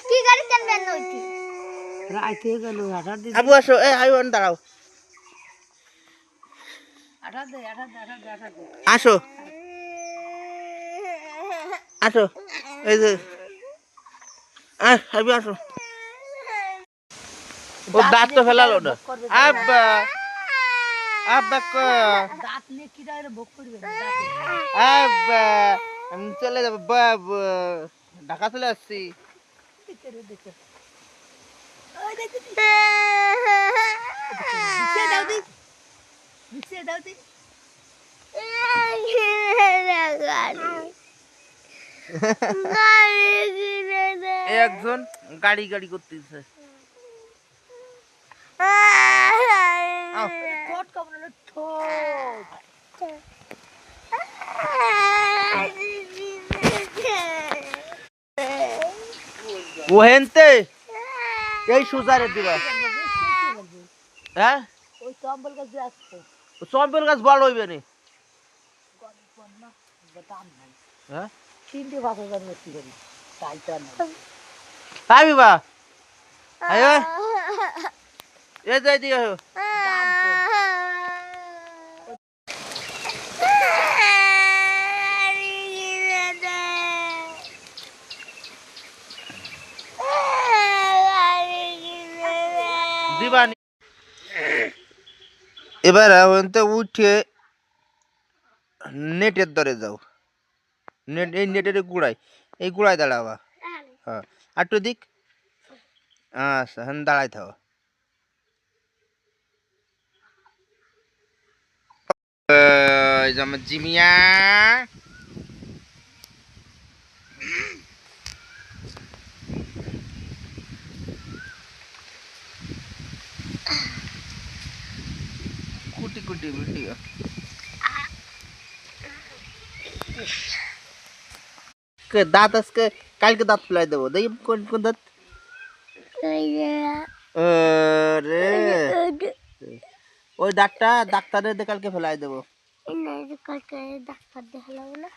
কি গাড়ি চালাবেন ওইটি রাইতে গেল 18 দিন আবু আসো আইও দাঁড়াও আসো আসো এই যে আবু আসো ও দাঁত তো ফেলালো না আব্বা আব্বা কো দাঁত নিয়ে কি দাঁড়ে ভোগ করবে আব্বা আমি চলে যাব বাবু ঢাকা চলে আসছি একজন গাড়ি গাড়ি করতেছে ঠোঁট কামড়ালো ঠোঁট ওহেনতে এই সুজারে দিবা হ্যাঁ ওই চম্বল গাছ দিয়ে আসছে চম্পল গাছ বড় হইবে নি দাম নাই হ্যাঁ 3-5,000 বেশি করি তাইটা না আবি বা আয় এ যাই দিও দিবানি এবার ওনতে উঠে নেটের ধরে যাও নেট এই নেটের গুড়াই এই গুড়াই দাঁড়াবা হ্যাঁ আর একটু দিক আচ্ছা হ্যাঁ দাঁড়াই থাকো এই যে আমার জিমিয়া কুটি কুটি ভিডিও দাঁত আজকে কালকে দাঁত ফেলাই দেবো দেখি কোন কোন দাঁত রে ওই দাঁতটা ডাক্তারের কালকে ফেলাই দেবো কালকে ডাক্তার দেখালাম না